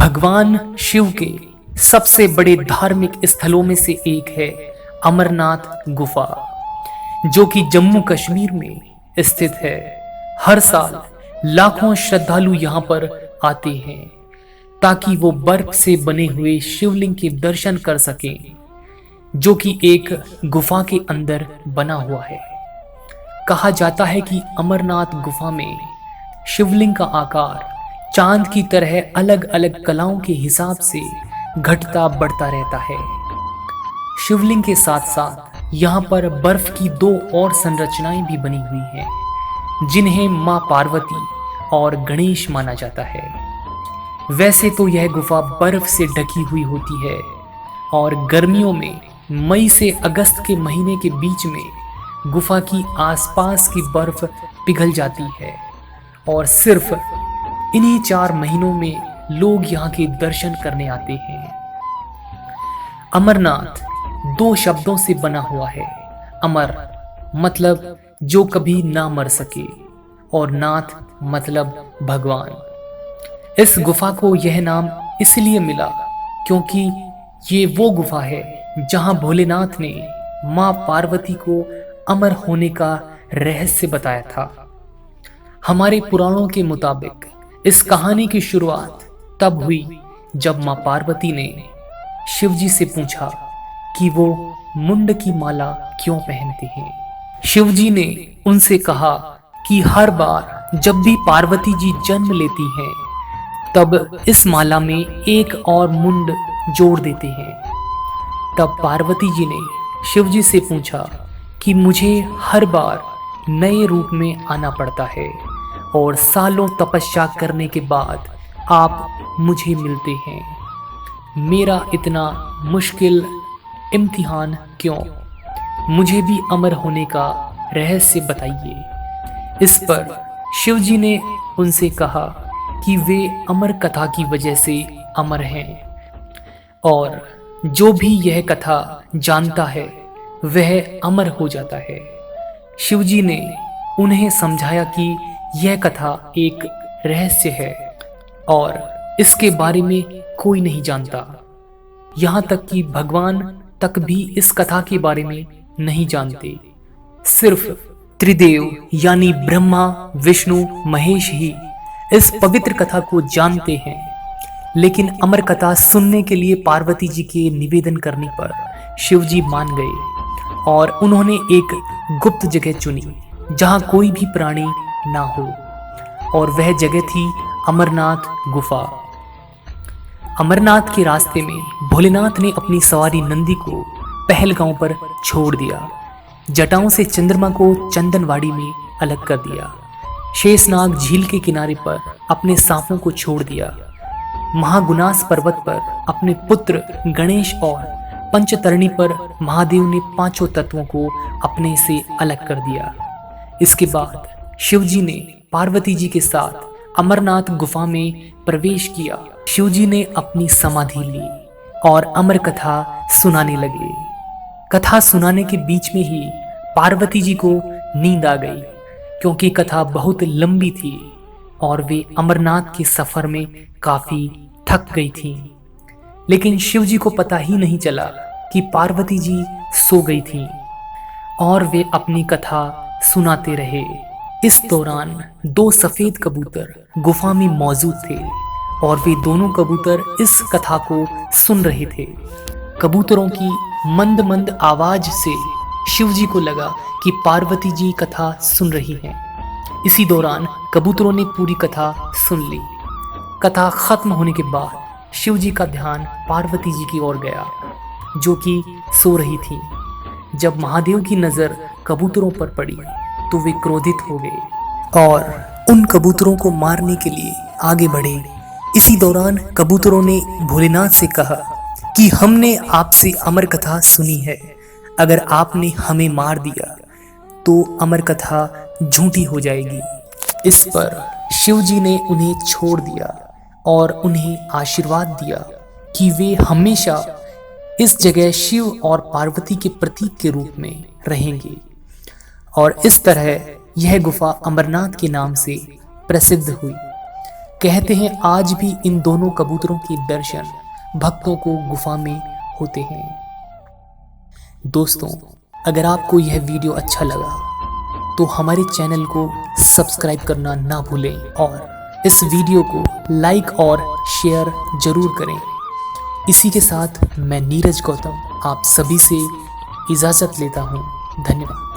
भगवान शिव के सबसे बड़े धार्मिक स्थलों में से एक है अमरनाथ गुफा, जो कि जम्मू कश्मीर में स्थित है। हर साल लाखों श्रद्धालु यहाँ पर आते हैं ताकि वो बर्फ से बने हुए शिवलिंग के दर्शन कर सकें, जो कि एक गुफा के अंदर बना हुआ है। कहा जाता है कि अमरनाथ गुफा में शिवलिंग का आकार चांद की तरह अलग अलग कलाओं के हिसाब से घटता बढ़ता रहता है। शिवलिंग के साथ साथ यहाँ पर बर्फ की दो और संरचनाएं भी बनी हुई हैं, जिन्हें मां पार्वती और गणेश माना जाता है। वैसे तो यह गुफा बर्फ से ढकी हुई होती है और गर्मियों में मई से अगस्त के महीने के बीच में गुफा की आसपास की बर्फ पिघल जाती है और सिर्फ इन्हीं 4 महीनों में लोग यहाँ के दर्शन करने आते हैं। अमरनाथ 2 शब्दों से बना हुआ है। अमर मतलब जो कभी ना मर सके और नाथ मतलब भगवान। इस गुफा को यह नाम इसलिए मिला क्योंकि ये वो गुफा है जहां भोलेनाथ ने मां पार्वती को अमर होने का रहस्य बताया था। हमारे पुराणों के मुताबिक इस कहानी की शुरुआत तब हुई जब मां पार्वती ने शिवजी से पूछा कि वो मुंड की माला क्यों पहनते हैं। शिवजी ने उनसे कहा कि हर बार जब भी पार्वती जी जन्म लेती हैं तब इस माला में एक और मुंड जोड़ देते हैं। तब पार्वती जी ने शिवजी से पूछा कि मुझे हर बार नए रूप में आना पड़ता है और सालों तपस्या करने के बाद आप मुझे मिलते हैं। मेरा इतना मुश्किल इम्तिहान क्यों? मुझे भी अमर होने का रहस्य बताइए। इस पर शिवजी ने उनसे कहा कि वे अमर कथा की वजह से अमर हैं और जो भी यह कथा जानता है वह अमर हो जाता है। शिवजी ने उन्हें समझाया कि यह कथा एक रहस्य है और इसके बारे में कोई नहीं जानता। यहाँ तक कि भगवान तक भी इस कथा के बारे में नहीं जानते। सिर्फ त्रिदेव यानी ब्रह्मा, विष्णु, महेश ही इस पवित्र कथा को जानते हैं। लेकिन अमर कथा सुनने के लिए पार्वती जी के निवेदन करने पर शिवजी मान गए और उन्होंने एक गुप्त जगह चुनी जहां कोई भी प्राणी ना हो, और वह जगह थी अमरनाथ गुफा। अमरनाथ के रास्ते में भोलेनाथ ने अपनी सवारी नंदी को पहलगांव पर छोड़ दिया। जटाओं से चंद्रमा को चंदनवाड़ी में अलग कर दिया। शेषनाग झील के किनारे पर अपने सांपों को छोड़ दिया। महागुनास पर्वत पर अपने पुत्र गणेश और पंचतरणी पर महादेव ने 5 तत्वों को अपने से अलग कर दिया। इसके बाद शिवजी ने पार्वती जी के साथ अमरनाथ गुफा में प्रवेश किया। शिवजी ने अपनी समाधि ली और अमर कथा सुनाने लगे। कथा सुनाने के बीच में ही पार्वती जी को नींद आ गई क्योंकि कथा बहुत लंबी थी और वे अमरनाथ के सफर में काफी थक गई थीं। लेकिन शिवजी को पता ही नहीं चला कि पार्वती जी सो गई थीं और वे अपनी कथा सुनाते रहे। इस दौरान 2 सफेद कबूतर गुफा में मौजूद थे और वे दोनों कबूतर इस कथा को सुन रहे थे। कबूतरों की मंद मंद आवाज से शिवजी को लगा कि पार्वती जी कथा सुन रही हैं। इसी दौरान कबूतरों ने पूरी कथा सुन ली। कथा खत्म होने के बाद शिवजी का ध्यान पार्वती जी की ओर गया, जो कि सो रही थी। जब महादेव की नजर कबूतरों पर पड़ी तो वे क्रोधित हो गए और उन कबूतरों को मारने के लिए आगे बढ़े। इसी दौरान कबूतरों ने भोलेनाथ से कहा कि हमने आपसे अमर कथा सुनी है, अगर आपने हमें मार दिया तो अमर कथा झूठी हो जाएगी। इस पर शिवजी ने उन्हें छोड़ दिया और उन्हें आशीर्वाद दिया कि वे हमेशा इस जगह शिव और पार्वती के प्रतीक के रूप में रहेंगे। और इस तरह यह गुफा अमरनाथ के नाम से प्रसिद्ध हुई। कहते हैं आज भी इन दोनों कबूतरों के दर्शन भक्तों को गुफा में होते हैं। दोस्तों, अगर आपको यह वीडियो अच्छा लगा तो हमारे चैनल को सब्सक्राइब करना ना भूलें और इस वीडियो को लाइक और शेयर जरूर करें। इसी के साथ मैं नीरज गौतम आप सभी से इजाज़त लेता हूँ। धन्यवाद।